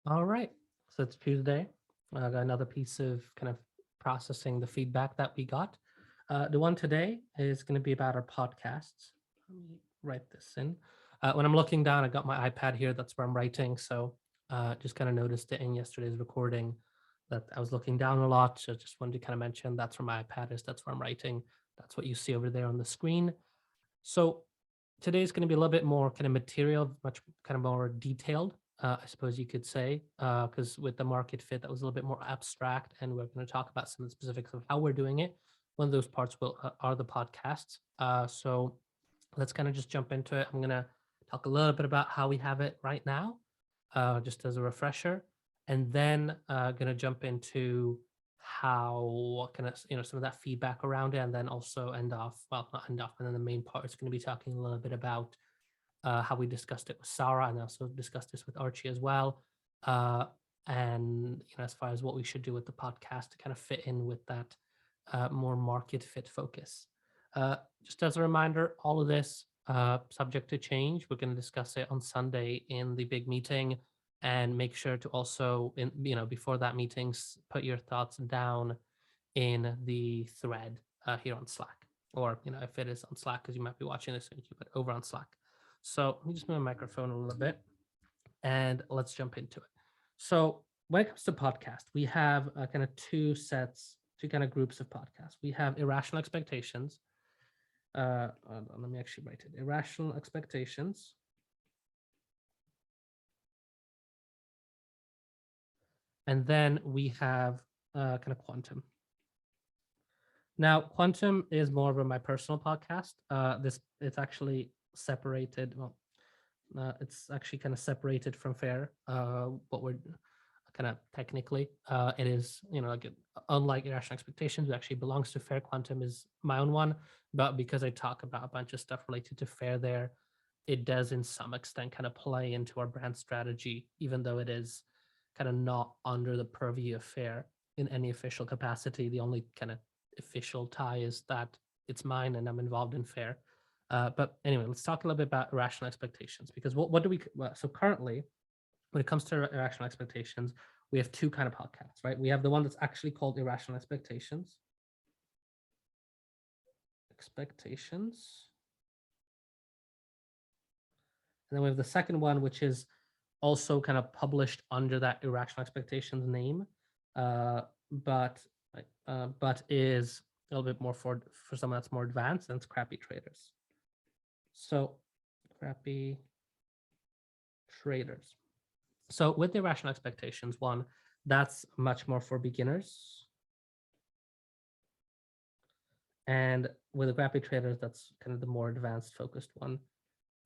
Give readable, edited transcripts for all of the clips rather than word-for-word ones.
All right. So it's Tuesday. I got another piece of kind of processing the feedback that we got. The one today is going to be about our podcasts. Let me write this in. When I'm looking down, I got my iPad here. That's where I'm writing. So just kind of noticed it in yesterday's recording that I was looking down a lot. So just wanted to kind of mention that's where my iPad is. That's where I'm writing. That's what you see over there on the screen. So today's going to be a little bit more kind of material, much kind of more detailed, I suppose you could say, because with the market fit, that was a little bit more abstract, and we're going to talk about some of the specifics of how we're doing it. One of those parts will are the podcasts. So let's kind of just jump into it. I'm going to talk a little bit about how we have it right now, just as a refresher, and then going to jump into how kind of some of that feedback around it, and then also end off, well, not end off, and then the main part is going to be talking a little bit about how we discussed it with Sarah, and also discussed this with Archie as well, uh, and as far as what we should do with the podcast to kind of fit in with that more market fit focus. Just as a reminder, all of this subject to change. We're going to discuss it on Sunday in the big meeting, and make sure to also, before that meeting, put your thoughts down in the thread here on Slack, or if it is on Slack, because you might be watching this on YouTube, but over on Slack. So let me just move my microphone a little bit, and let's jump into it. So when it comes to podcast, we have kind of two kind of groups of podcasts. We have Irrational Expectations. Let me actually write it. Irrational Expectations. And then we have kind of Quantum. Now, Quantum is more of my personal podcast. It's actually separated. Well, it's actually kind of separated from Fair. What we're kind of technically, it is, like unlike Irrational Expectations, it actually belongs to Fair. Quantum is my own one, but because I talk about a bunch of stuff related to Fair there, it does in some extent kind of play into our brand strategy, even though it is kind of not under the purview of Fair in any official capacity. The only kind of official tie is that it's mine and I'm involved in Fair. But anyway, let's talk a little bit about Irrational Expectations, because what do we, so currently, when it comes to Irrational Expectations, we have two kind of podcasts, right? We have the one that's actually called Irrational Expectations. And then we have the second one, which is also kind of published under that Irrational Expectations name, but is a little bit more for someone that's more advanced, and it's Crappy Traders. So Crappy Traders. So with the Irrational Expectations one, that's much more for beginners. And with the Crappy Traders, that's kind of the more advanced focused one.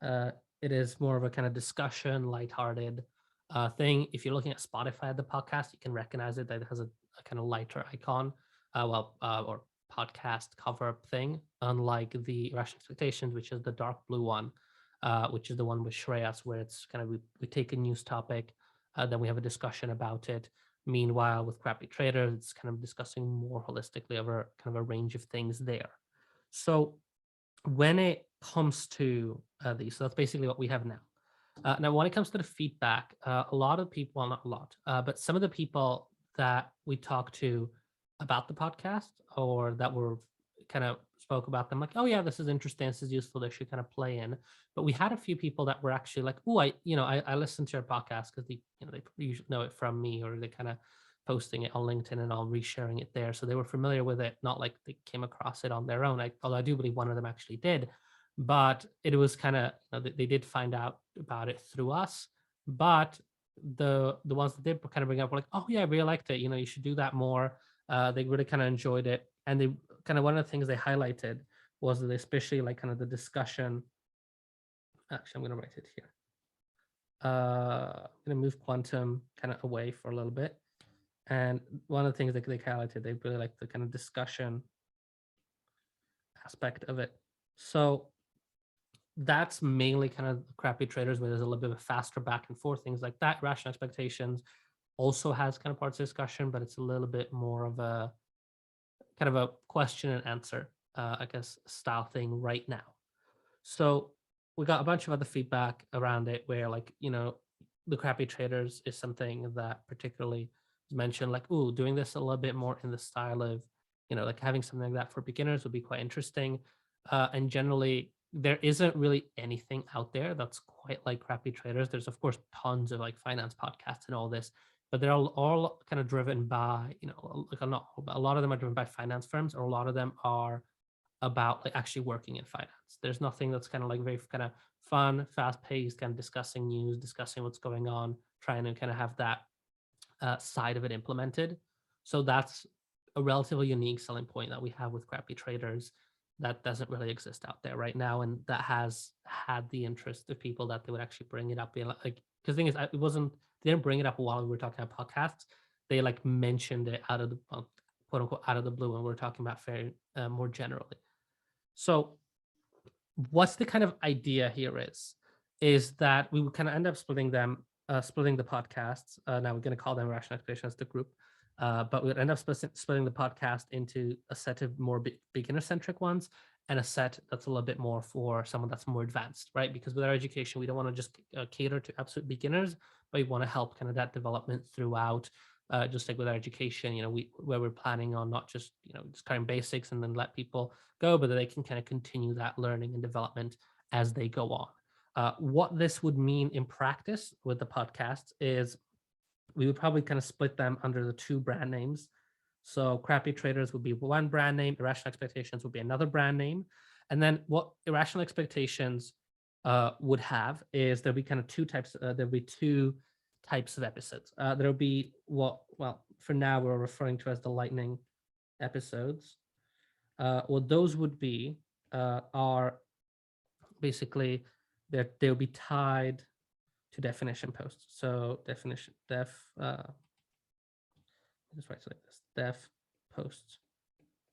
It is more of a kind of discussion, lighthearted thing. If you're looking at Spotify, the podcast, you can recognize it. That it has a kind of lighter icon, or podcast cover up thing, unlike the Irrational Expectations, which is the dark blue one, which is the one with Shreyas, where it's kind of we take a news topic, then we have a discussion about it. Meanwhile, with Crappy Traders, it's kind of discussing more holistically over kind of a range of things there. So when it comes to these, so that's basically what we have now. Now, when it comes to the feedback, a lot of people, well, not a lot, but some of the people that we talked to about the podcast, or that were kind of spoke about them, like, oh yeah, this is interesting, this is useful, this should kind of play in. But we had a few people that were actually like, oh, I listened to your podcast because they usually know it from me, or they kind of posting it on LinkedIn and all resharing it there. So they were familiar with it, not like they came across it on their own. Although I do believe one of them actually did, but it was kind of, they did find out about it through us. But the ones that did kind of bring up were like, oh yeah, I really liked it. You should do that more. They really kind of enjoyed it. And they kind of, one of the things they highlighted was that especially like kind of the discussion. Actually, I'm going to write it here. I'm going to move Quantum kind of away for a little bit. And one of the things that they highlighted, they really like the kind of discussion aspect of it. So that's mainly kind of Crappy Traders, where there's a little bit of a faster back and forth, things like that. Rational Expectations also has kind of parts of discussion, but it's a little bit more of a kind of a question and answer, I guess, style thing right now. So we got a bunch of other feedback around it where, like, the crappy traders is something that particularly is mentioned, like, ooh, doing this a little bit more in the style of, like having something like that for beginners would be quite interesting. And generally, there isn't really anything out there that's quite like crappy traders. There's of course tons of like finance podcasts and all this, but they're all kind of driven by, like a lot of them are driven by finance firms, or a lot of them are about like actually working in finance. There's nothing that's kind of like very kind of fun, fast paced, kind of discussing news, discussing what's going on, trying to kind of have that side of it implemented. So that's a relatively unique selling point that we have with crappy traders that doesn't really exist out there right now, and that has had the interest of people that they would actually bring it up. Like, because the thing is, it wasn't they didn't bring it up while we were talking about podcasts. They like mentioned it out of the quote unquote out of the blue when we are talking about very more generally. So what's the kind of idea here is that we would kind of end up splitting the podcasts. Now we're going to call them Irrational Expectations, the group. But we'd end up splitting the podcast into a set of more beginner centric ones and a set that's a little bit more for someone that's more advanced, right? Because with our education, we don't want to just cater to absolute beginners, but we want to help kind of that development throughout. Just like with our education, where we're planning on not just just covering basics and then let people go, but that they can kind of continue that learning and development as they go on. What this would mean in practice with the podcast is we would probably kind of split them under the two brand names. So Crappy Traders would be one brand name, Irrational Expectations would be another brand name. And then what Irrational Expectations would have is there'll be kind of there'll be two types of episodes. There'll be for now we're referring to as the lightning episodes. What those would be are basically they'll be tied to definition posts. So just write it like this, def posts.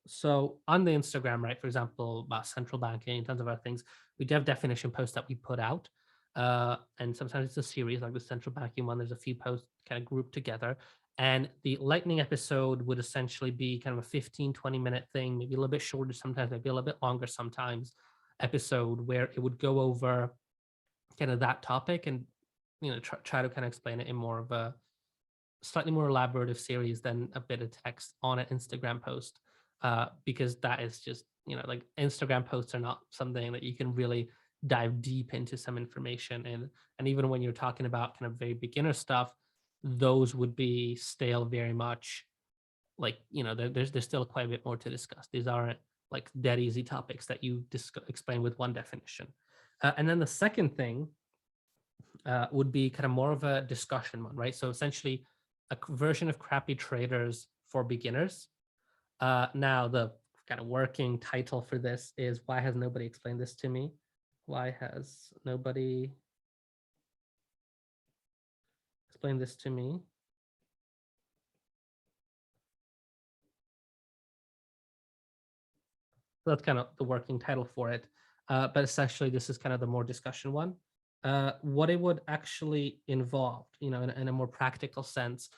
So on the Instagram, right, for example, about central banking, tons of other things, we do have definition posts that we put out. And sometimes it's a series like the central banking one. There's a few posts kind of grouped together. And the lightning episode would essentially be kind of a 15, 20-minute thing, maybe a little bit shorter sometimes, maybe a little bit longer sometimes, episode where it would go over kind of that topic and try to kind of explain it in more of a slightly more elaborative series than a bit of text on an Instagram post, because that is just like Instagram posts are not something that you can really dive deep into some information in. And even when you're talking about kind of very beginner stuff, those would be stale very much. Like there's still quite a bit more to discuss. These aren't like dead easy topics that you explain with one definition. And then the second thing would be kind of more of a discussion one, right? So essentially a version of Crappy Traders for beginners. Now the kind of working title for this is Why Has Nobody Explained This to Me? Why has nobody explained this to me? So that's kind of the working title for it. But essentially, this is kind of the more discussion one. What it would actually involve, in a more practical sense,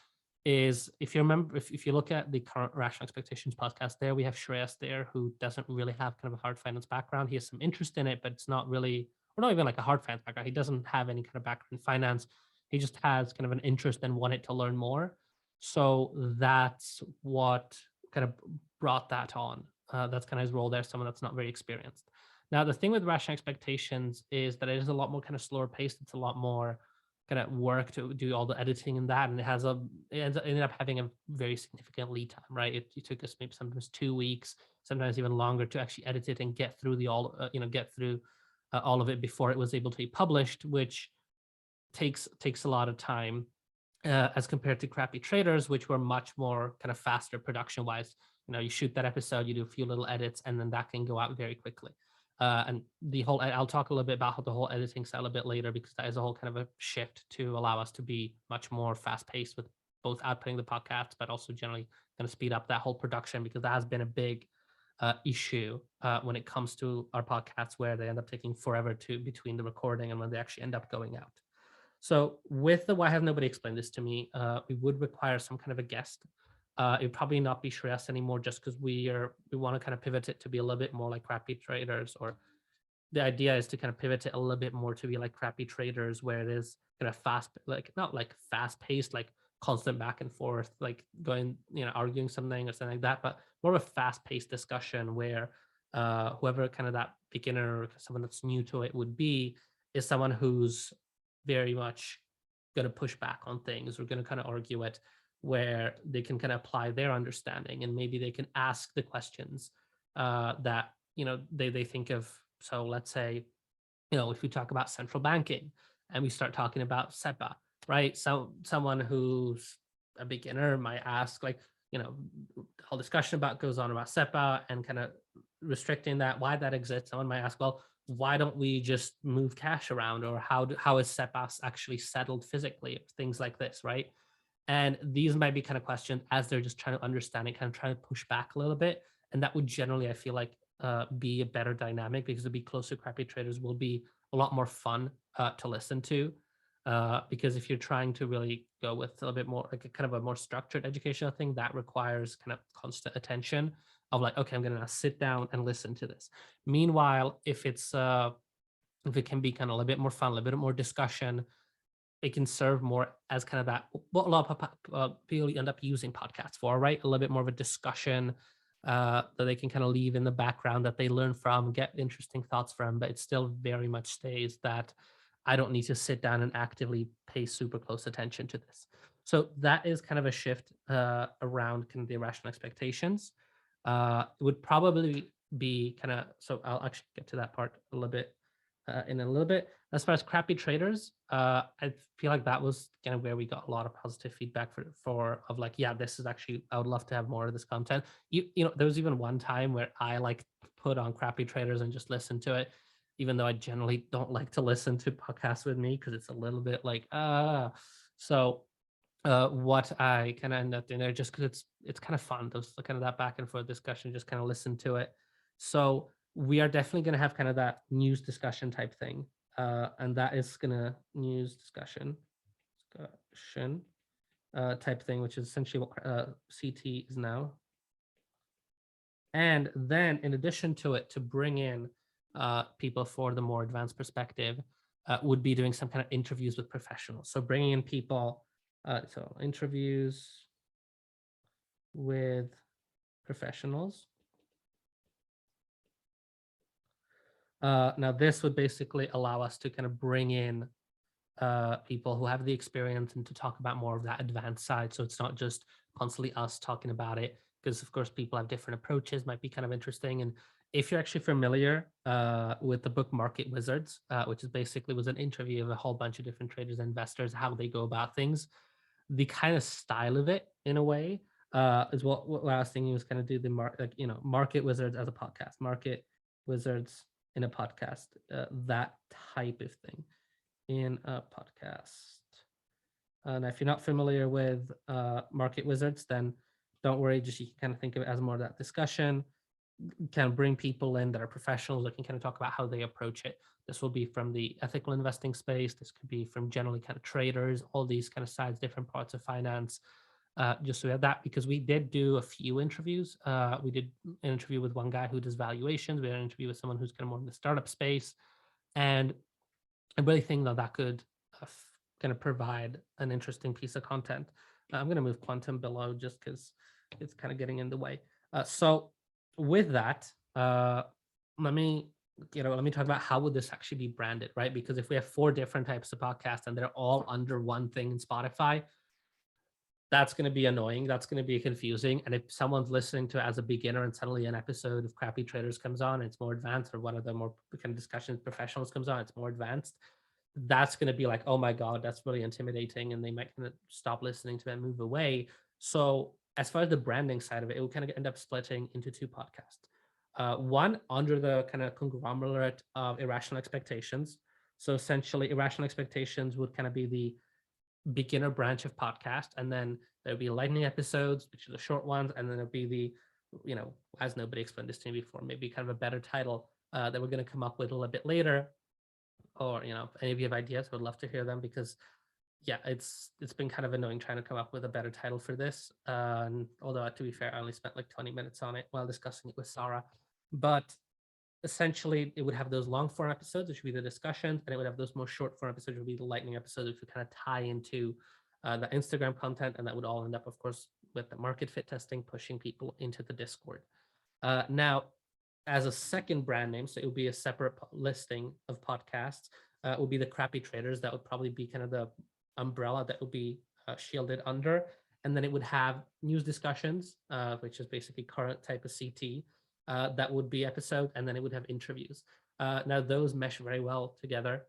is if you remember, if you look at the current Rational Expectations podcast, there we have Shreyas there, who doesn't really have kind of a hard finance background. He has some interest in it, but it's not really, or not even like a hard finance background. He doesn't have any kind of background in finance. He just has kind of an interest and wanted to learn more. So that's what kind of brought that on. That's kind of his role there, someone that's not very experienced. Now, the thing with Rational Expectations is that it is a lot more kind of slower paced. It's a lot more kind of work to do all the editing and that, and it ended up having a very significant lead time, right? It took us maybe sometimes 2 weeks, sometimes even longer to actually edit it and get through all of it before it was able to be published, which takes a lot of time as compared to Crappy Traders, which were much more kind of faster production wise. You shoot that episode, you do a few little edits, and then that can go out very quickly. And I'll talk a little bit about the whole editing style a bit later, because that is a whole kind of a shift to allow us to be much more fast paced with both outputting the podcast, but also generally going to speed up that whole production, because that has been a big issue when it comes to our podcasts, where they end up taking forever between the recording and when they actually end up going out. So with the Why Has Nobody Explained This to Me, we would require some kind of a guest. It would probably not be Shreyas anymore, just because we want to kind of pivot it to be a little bit more like Crappy Traders, or the idea is to kind of pivot it a little bit more to be like crappy traders, where it is kind of fast, like not like fast paced, like constant back and forth, like going, arguing something or something like that, but more of a fast paced discussion where whoever kind of that beginner or someone that's new to it would be is someone who's very much going to push back on things or going to kind of argue it, where they can kind of apply their understanding and maybe they can ask the questions that they think of. So let's say, if we talk about central banking and we start talking about SEPA, right? So someone who's a beginner might ask, like, you know, whole discussion about goes on about SEPA and kind of restricting that, why that exists. Someone might ask, well, why don't we just move cash around, or how is SEPA actually settled physically, things like this, right? And these might be kind of questions as they're just trying to understand it, kind of trying to push back a little bit. And that would generally, I feel like, be a better dynamic, because to be close to crappy traders will be a lot more fun to listen to. Because if you're trying to really go with a little bit more like a kind of a more structured educational thing, that requires kind of constant attention of like, okay, I'm going to sit down and listen to this. Meanwhile, if it can be kind of a little bit more fun, a little bit more discussion, it can serve more as kind of that what a lot of people end up using podcasts for, right? A little bit more of a discussion that they can kind of leave in the background, that they learn from, get interesting thoughts from, but it still very much stays that I don't need to sit down and actively pay super close attention to this. So that is kind of a shift around kind of the irrational expectations. It would probably be kind of, so I'll actually get to that part a little bit in a little bit. As far as crappy traders, I feel like that was kind of where we got a lot of positive feedback for of like, yeah, this is actually, I would love to have more of this content. There was even one time where I like put on crappy traders and just listened to it, even though I generally don't like to listen to podcasts with me because it's a little bit like so what I kind of end up doing there, just because it's kind of fun. Those kind of that back and forth discussion, just kind of listen to it. So we are definitely going to have kind of that news discussion type thing, and that is going to news discussion type thing, which is essentially what CT is now. And then, in addition to it, to bring in people for the more advanced perspective, would be doing some kind of interviews with professionals. So bringing in people, so interviews with professionals. Now, this would basically allow us to kind of bring in people who have the experience and to talk about more of that advanced side. So it's not just constantly us talking about it, because of course people have different approaches, might be kind of interesting. And if you're actually familiar with the book Market Wizards, which is basically was an interview of a whole bunch of different traders and investors, how they go about things, the kind of style of it in a way is what I was thinking was kind of do the Market Wizards as a podcast, Market Wizards in a podcast, that type of thing in a podcast. And if you're not familiar with Market Wizards, then don't worry. Just you can kind of think of it as more of that discussion. Kind of bring people in that are professionals that can kind of talk about how they approach it. This will be from the ethical investing space. This could be from generally kind of traders, all these kind of sides, different parts of finance. Just so we have that, because we did do a few interviews. We did an interview with one guy who does valuations. We had an interview with someone who's kind of more in the startup space. And I really think that could kind of provide an interesting piece of content. I'm going to move Quantum below just because it's kind of getting in the way. So with that, let me talk about how would this actually be branded, right? Because if we have 4 different types of podcasts and they're all under one thing in Spotify, that's going to be annoying. That's going to be confusing. And if someone's listening to it as a beginner and suddenly an episode of Crappy Traders comes on, it's more advanced, or one of the more kind of discussions professionals comes on, it's more advanced, that's going to be like, oh my God, that's really intimidating. And they might kind of stop listening to it and move away. So as far as the branding side of it, it will kind of end up splitting into 2 podcasts. One under the kind of conglomerate of Irrational Expectations. So essentially, Irrational Expectations would kind of be the beginner branch of podcast, and then there'll be lightning episodes, which are the short ones, and then there'll be the, as nobody explained this to me before, maybe kind of a better title that we're going to come up with a little bit later, or if any of you have ideas, would love to hear them, because yeah, it's been kind of annoying trying to come up with a better title for this. And although to be fair, I only spent like 20 minutes on it while discussing it with Sarah, but essentially it would have those long form episodes, which would be the discussions, and it would have those more short form episodes, which would be the lightning episodes, which would kind of tie into the Instagram content, and that would all end up, of course, with the market fit testing, pushing people into the Discord. Now, as a second brand name, so it would be a separate listing of podcasts, would be the Crappy Traders. That would probably be kind of the umbrella that would be shielded under. And then it would have news discussions, which is basically current type of CT. That would be episode, and then it would have interviews. Now those mesh very well together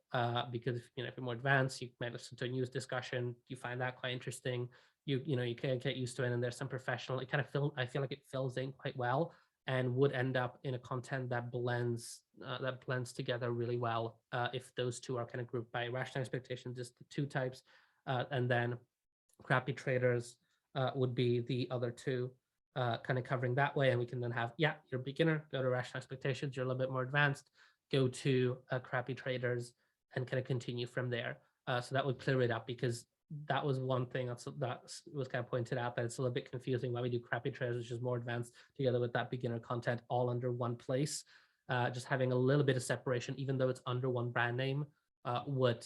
because if you're more advanced, you might listen to a news discussion, you find that quite interesting. You can get used to it, and there's some professional. It kind of I feel like it fills in quite well and would end up in a content that blends together really well if those two are kind of grouped by rational expectations, just the two types, and then Crappy Traders would be the other two, kind of covering that way. And we can then have, yeah, you're a beginner, go to Rational Expectations. You're a little bit more advanced, go to Crappy Traders, and kind of continue from there. So that would clear it up, because that was one thing that was kind of pointed out, that it's a little bit confusing why we do Crappy Traders, which is more advanced, together with that beginner content all under one place. Just having a little bit of separation, even though it's under one brand name, would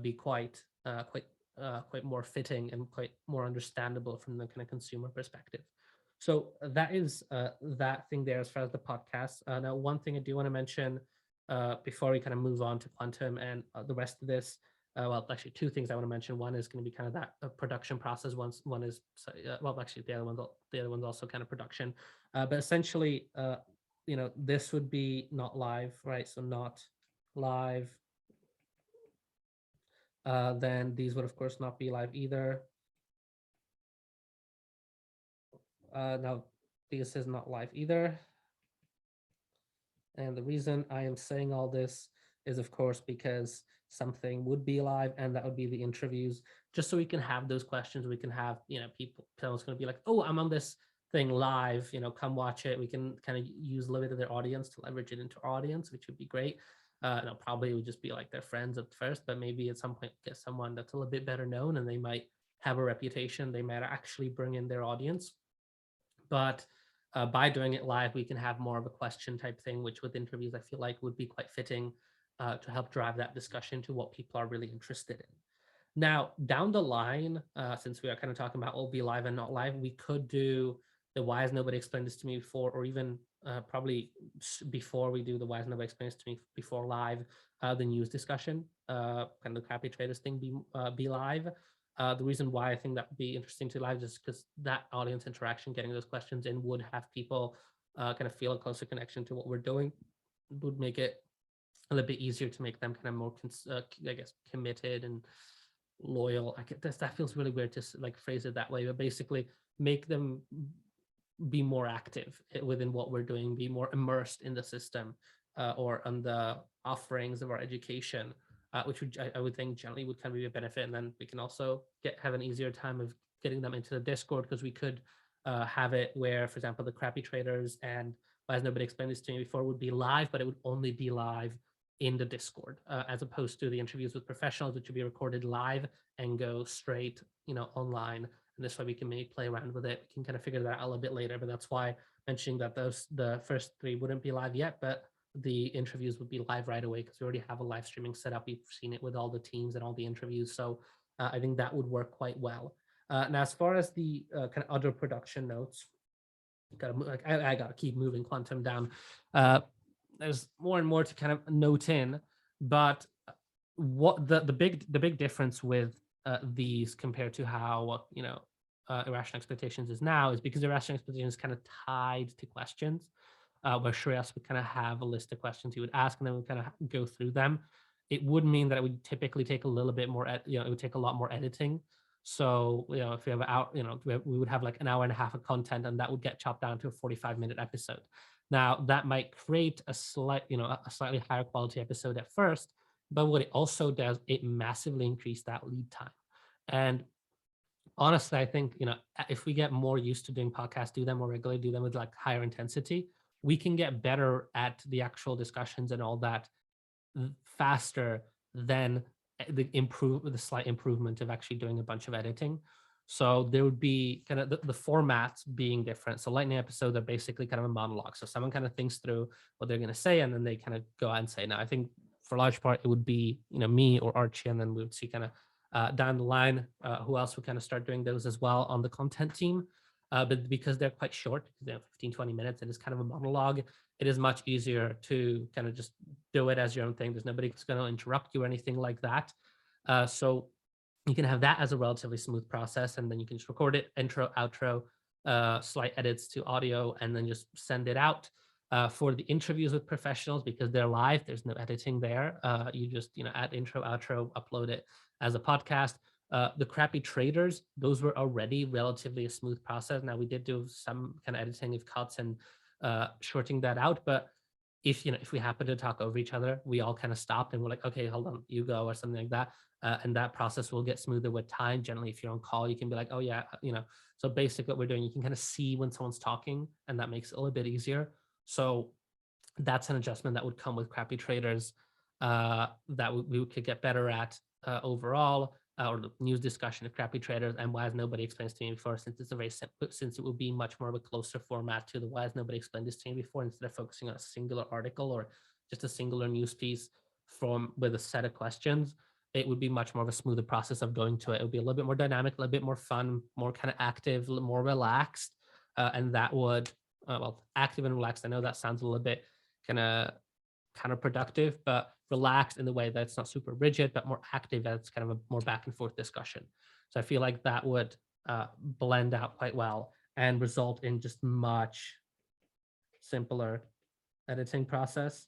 be quite more fitting and quite more understandable from the kind of consumer perspective. So that is that thing there as far as the podcast. Now, one thing I do want to mention before we kind of move on to quantum and the rest of this. Well, actually, two things I want to mention. One is going to be kind of that production process. One is well, actually, the other one's also kind of production. But essentially, this would be not live, right? So not live. Then these would, of course, not be live either. Now, this is not live either. And the reason I am saying all this is, of course, because something would be live, and that would be the interviews, just so we can have those questions. We can have, someone's going to be like, oh, I'm on this thing live, come watch it. We can kind of use a little bit of their audience to leverage it into our audience, which would be great. Probably it would just be like their friends at first, but maybe at some point get someone that's a little bit better known, and they might have a reputation. They might actually bring in their audience. But by doing it live, we can have more of a question type thing, which with interviews, I feel like would be quite fitting to help drive that discussion to what people are really interested in. Now, down the line, since we are kind of talking about will be live and not live, we could do the why has nobody explained this to me before, or even probably before we do the why has nobody explained this to me before live, the news discussion, kind of the Crappy Traders thing be live. The reason why I think that would be interesting to live is because that audience interaction, getting those questions in, would have people kind of feel a closer connection to what we're doing, would make it a little bit easier to make them kind of more, committed and loyal. That feels really weird to like phrase it that way, but basically make them be more active within what we're doing, be more immersed in the system or on the offerings of our education, which I would think generally would kind of be a benefit. And then we can also have an easier time of getting them into the Discord, because we could have it where, for example, the Crappy Traders and why has nobody explained this to me before would be live, but it would only be live in the Discord, as opposed to the interviews with professionals, which would be recorded live and go straight, online. And this way we can maybe play around with it. We can kind of figure that out a little bit later. But that's why mentioning that the first three wouldn't be live yet, but the interviews would be live right away, because we already have a live streaming set up. We've seen it with all the teams and all the interviews. So I think that would work quite well. Now, as far as the kind of other production notes, I gotta keep moving quantum down. There's more and more to kind of note in, but what the big difference with these compared to how Irrational Expectations is now is because Irrational Expectations is kind of tied to questions, where Shreyas would kind of have a list of questions he would ask, and then we kind of go through them. It would mean that it would typically take a little bit more, it would take a lot more editing. So, if we have we would have like an hour and a half of content, and that would get chopped down to a 45-minute episode. Now, that might create a slightly higher quality episode at first, but what it also does, it massively increased that lead time. And honestly, I think, if we get more used to doing podcasts, do them more regularly, do them with like higher intensity, we can get better at the actual discussions and all that faster than the slight improvement of actually doing a bunch of editing. So there would be kind of the formats being different. So lightning episodes are basically kind of a monologue. So someone kind of thinks through what they're going to say, and then they kind of go out and say. Now, I think for a large part, it would be, me or Archie, and then we would see kind of down the line who else would kind of start doing those as well on the content team. But because they're quite short, because they have 15, 20 minutes, and it's kind of a monologue, it is much easier to kind of just do it as your own thing. There's nobody that's going to interrupt you or anything like that. So you can have that as a relatively smooth process, and then you can just record it, intro, outro, slight edits to audio, and then just send it out. For the interviews with professionals, because they're live, there's no editing there. You just add intro, outro, upload it as a podcast. The crappy traders, those were already relatively a smooth process. Now we did do some kind of editing of cuts and shorting that out, but if we happen to talk over each other, we all kind of stopped and we're like, okay, hold on, you go, or something like that. And that process will get smoother with time. Generally, if you're on call, you can be like, oh yeah, So basically what we're doing, you can kind of see when someone's talking, and that makes it a little bit easier. So that's an adjustment that would come with crappy traders that we could get better at overall, or the news discussion of crappy traders, and why has nobody explained this to me before, since it's a very simple, since it will be much more of a closer format to the why has nobody explained this to me before, instead of focusing on a singular article or just a singular news piece with a set of questions. It would be much more of a smoother process of going to it. It would be a little bit more dynamic, a little bit more fun, more kind of active, more relaxed, and that would active and relaxed. I know that sounds a little bit kind of counterproductive, but relaxed in the way that it's not super rigid, but more active. That's kind of a more back and forth discussion. So I feel like that would blend out quite well and result in just much simpler editing process,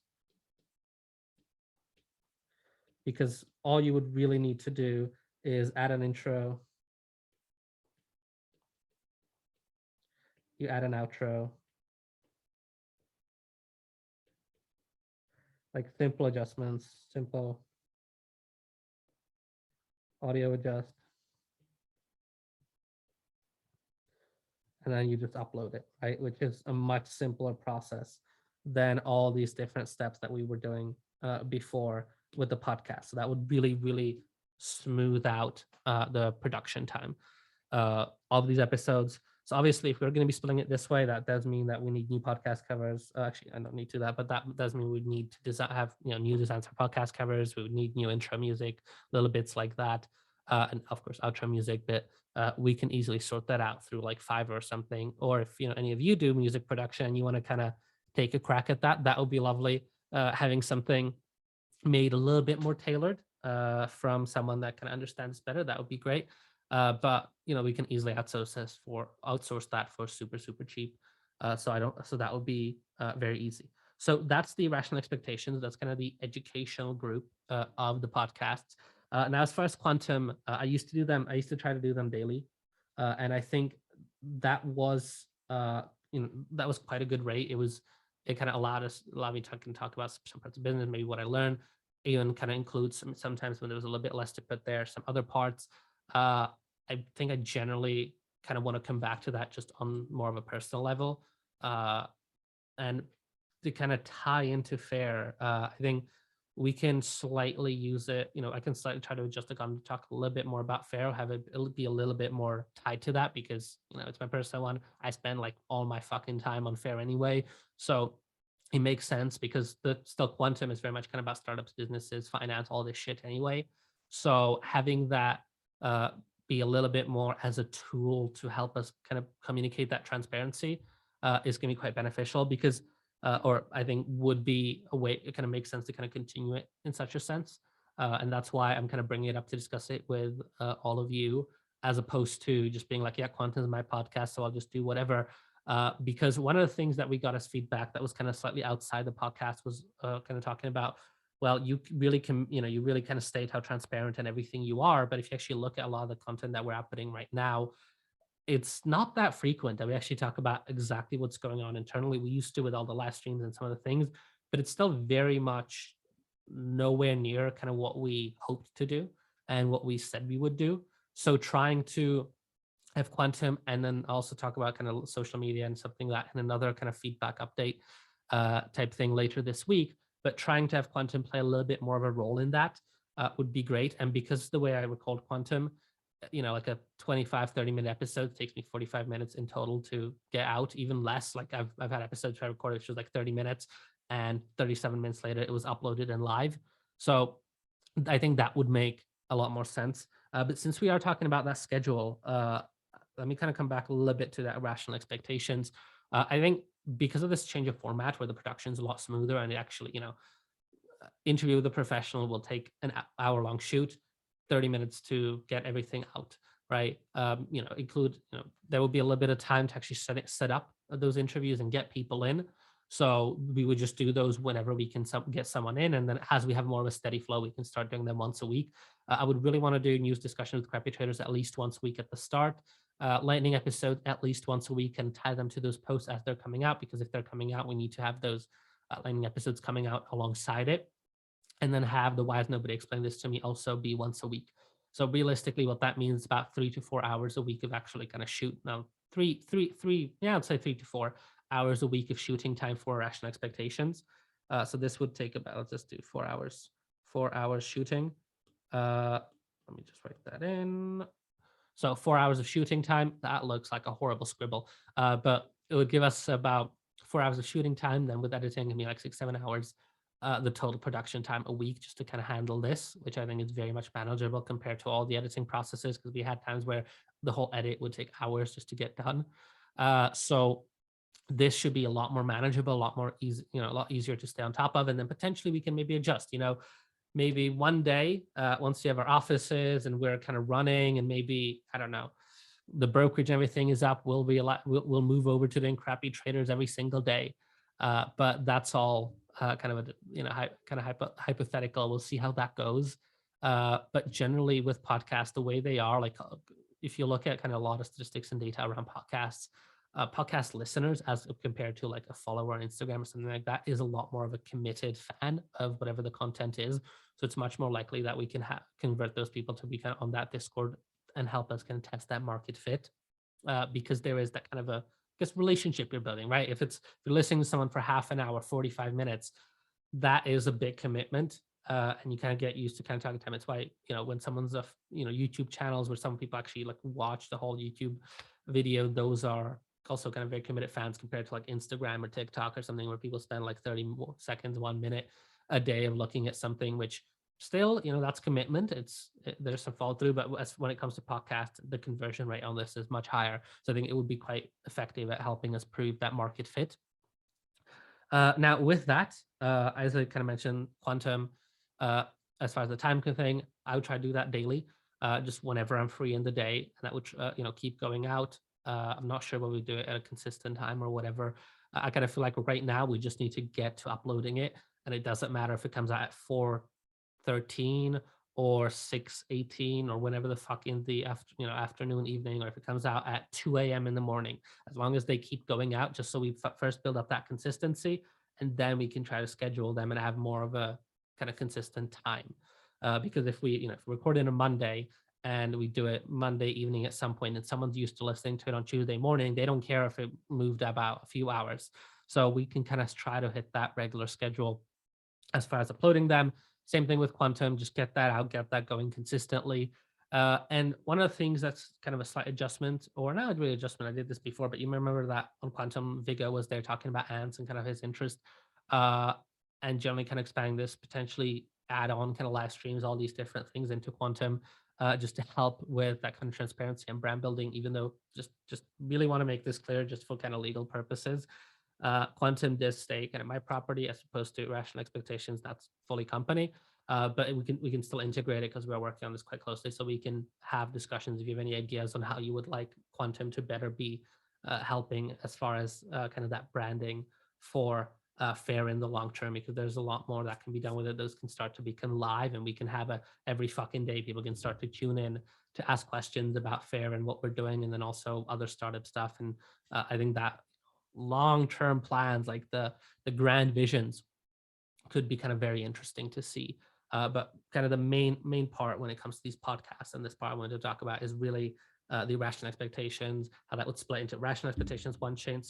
because all you would really need to do is add an intro, you add an outro, like simple adjustments, simple audio adjust, and then you just upload it, right? Which is a much simpler process than all these different steps that we were doing before with the podcast. So that would really, really smooth out the production time of these episodes. So obviously, if we're going to be splitting it this way, that does mean that we need new podcast covers. Actually, I don't need to do that, but that does mean we need to have new designs for podcast covers. We would need new intro music, little bits like that, and of course outro music. But we can easily sort that out through like Fiverr or something. Or if any of you do music production and you want to kind of take a crack at that, that would be lovely. Having something made a little bit more tailored from someone that kind of understands better, that would be great. But we can easily outsource that for super, super cheap. So that would be very easy. So that's the Irrational Expectations. That's kind of the educational group of the podcasts. Now, as far as Quantum, I used to try to do them daily, and I think that was that was quite a good rate. It kind of allowed me to talk about some parts of business, maybe what I learned, even kind of include sometimes when there was a little bit less to put there, some other parts. I think I generally kind of want to come back to that just on more of a personal level, and to kind of tie into fair. I think we can slightly use it. I can slightly try to adjust the content, talk a little bit more about fair, it'll be a little bit more tied to that, because it's my personal one. I spend like all my fucking time on fair anyway, so it makes sense, because the still Quantum is very much kind of about startups, businesses, finance, all this shit anyway. So having that be a little bit more as a tool to help us kind of communicate that transparency is going to be quite beneficial, because or I think would be a way it kind of makes sense to kind of continue it in such a sense. And that's why I'm kind of bringing it up to discuss it with all of you, as opposed to just being like, yeah, Quantum is my podcast, so I'll just do whatever. Because one of the things that we got as feedback that was kind of slightly outside the podcast was kind of talking about, well, you really can, you really kind of state how transparent and everything you are. But if you actually look at a lot of the content that we're outputting right now, it's not that frequent that we actually talk about exactly what's going on internally. We used to with all the live streams and some of the things, but it's still very much nowhere near kind of what we hoped to do and what we said we would do. So trying to have Quantum and then also talk about kind of social media and something that and another kind of feedback update type thing later this week, but trying to have Quantum play a little bit more of a role in that would be great. And because the way I recalled Quantum, like a 25-30 minute episode takes me 45 minutes in total to get out, even less. Like I've had episodes I recorded which was like 30 minutes, and 37 minutes later it was uploaded and live. So I think that would make a lot more sense. But since we are talking about that schedule, let me kind of come back a little bit to that irrational expectations. I think because of this change of format where the production's a lot smoother and it actually, interview with a professional will take an hour long shoot, 30 minutes to get everything out, right? Include, there will be a little bit of time to actually set up those interviews and get people in. So we would just do those whenever we can get someone in. And then as we have more of a steady flow, we can start doing them once a week. I would really want to do news discussions with crappy traders at least once a week at the start. Lightning episode at least once a week, and tie them to those posts as they're coming out, because if they're coming out, we need to have those lightning episodes coming out alongside it. And then have the why has nobody explained this to me also be once a week. So realistically, what that means is about 3 to 4 hours a week of actually kind of shoot. Now, I'd say 3 to 4 hours a week of shooting time for Irrational Expectations. So this would take about, let's just do 4 hours, 4 hours shooting. Let me just write that in. So 4 hours of shooting time, that looks like a horrible scribble. But it would give us about 4 hours of shooting time. Then with editing, it'd be like 6, 7 hours, the total production time a week just to kind of handle this, which I think is very much manageable compared to all the editing processes, because we had times where the whole edit would take hours just to get done. So this should be a lot more manageable, a lot more easy, a lot easier to stay on top of. And then potentially we can maybe adjust, maybe one day, once we have our offices and we're kind of running, and maybe, I don't know, the brokerage and everything is up, we'll move over to doing crappy traders every single day. But that's all kind of hypothetical. We'll see how that goes. But generally with podcasts, the way they are, like if you look at kind of a lot of statistics and data around podcasts, podcast listeners as compared to like a follower on Instagram or something like that is a lot more of a committed fan of whatever the content is. So it's much more likely that we can convert those people to be kind of on that Discord and help us kind of test that market fit, because there is that kind of a relationship you're building, right? If you're listening to someone for half an hour, 45 minutes, that is a big commitment. And you kind of get used to kind of talking time. It's why, when someone's YouTube channels where some people actually like watch the whole YouTube video, those are also kind of very committed fans compared to like Instagram or TikTok or something where people spend like 30 seconds, 1 minute a day of looking at something, which still, that's commitment. There's some fall through, but when it comes to podcast, the conversion rate on this is much higher. So I think it would be quite effective at helping us prove that market fit. Now with that, as I kind of mentioned, quantum, as far as the time thing, I would try to do that daily, just whenever I'm free in the day, and that would keep going out. I'm not sure whether we do it at a consistent time or whatever. I kind of feel like right now we just need to get to uploading it, and it doesn't matter if it comes out at 4:13 or 6:18 or whenever the fuck in the afternoon, evening, or if it comes out at 2 a.m. in the morning. As long as they keep going out, just so we first build up that consistency, and then we can try to schedule them and have more of a kind of consistent time. Because if we record in a Monday and we do it Monday evening at some point, and someone's used to listening to it on Tuesday morning, they don't care if it moved about a few hours. So we can kind of try to hit that regular schedule as far as uploading them. Same thing with quantum, just get that out, get that going consistently. And one of the things that's kind of a slight adjustment, or not really adjustment, I did this before, but you remember that on quantum, Vigo was there talking about ants and kind of his interest, and generally kind of expanding this, potentially add on kind of live streams, all these different things into quantum, just to help with that kind of transparency and brand building, even though just really want to make this clear just for kind of legal purposes. Quantum does stay kind of my property as opposed to Irrational Expectations. That's fully company, but we can still integrate it because we're working on this quite closely. So we can have discussions if you have any ideas on how you would like quantum to better be helping as far as kind of that branding for fair in the long term, because there's a lot more that can be done with it. Those can start to become live, and we can have every fucking day people can start to tune in to ask questions about fair and what we're doing, and then also other startup stuff. And I think that long-term plans, like the grand visions, could be kind of very interesting to see. But kind of the main part when it comes to these podcasts, and this part I wanted to talk about, is really the Irrational Expectations, how that would split into Rational Expectations one chain,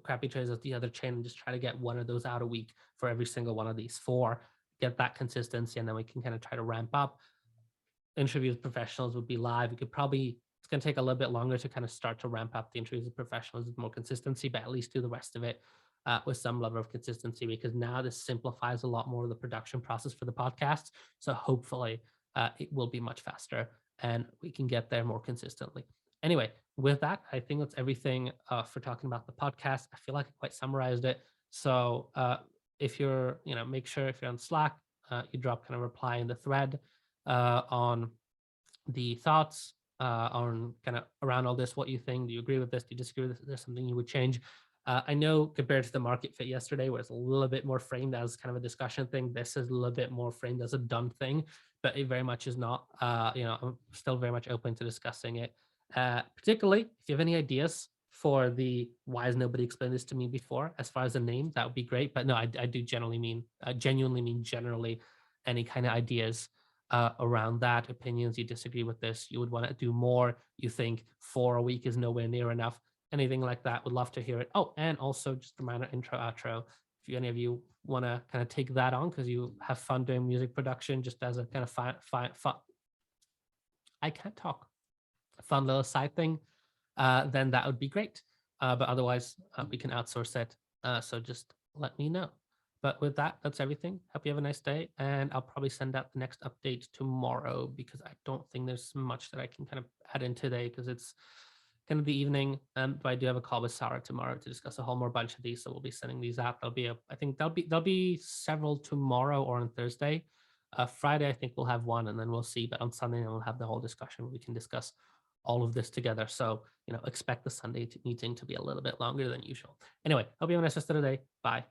crappy traders the other chain, and just try to get one of those out a week for every single one of these four, get that consistency, and then we can kind of try to ramp up. interviews with professionals would be live. We could probably, it's going to take a little bit longer to kind of start to ramp up the interviews with professionals with more consistency, but at least do the rest of it with some level of consistency, because now this simplifies a lot more of the production process for the podcast. So hopefully it will be much faster and we can get there more consistently. Anyway, with that, I think that's everything for talking about the podcast. I feel like I quite summarized it. So if you're, make sure if you're on Slack, you drop kind of reply in the thread on the thoughts on kind of around all this. What you think? Do you agree with this? Do you disagree with this? Is there something you would change? I know compared to the market fit yesterday, where it's a little bit more framed as kind of a discussion thing, this is a little bit more framed as a done thing, but it very much is not. I'm still very much open to discussing it. Particularly if you have any ideas for the why has nobody explained this to me before, as far as the name, that would be great. But no, I do genuinely mean generally any kind of ideas around that, opinions, you disagree with this, you would want to do more, you think 4 a week is nowhere near enough, anything like that, would love to hear it. Oh, and also just a minor intro, outro. If any of you want to kind of take that on because you have fun doing music production, just as a kind of fun I can't talk, fun little side thing, then that would be great. But otherwise, we can outsource it. So just let me know. But with that, that's everything. Hope you have a nice day. And I'll probably send out the next update tomorrow, because I don't think there's much that I can kind of add in today because it's kind of the evening. But I do have a call with Sarah tomorrow to discuss a whole more bunch of these. So we'll be sending these out. I think there'll be several tomorrow or on Thursday. Friday, I think we'll have one, and then we'll see. But on Sunday, we'll have the whole discussion where we can discuss all of this together. So, expect the Sunday meeting to be a little bit longer than usual. Anyway, hope you have a nice rest of the day. Bye.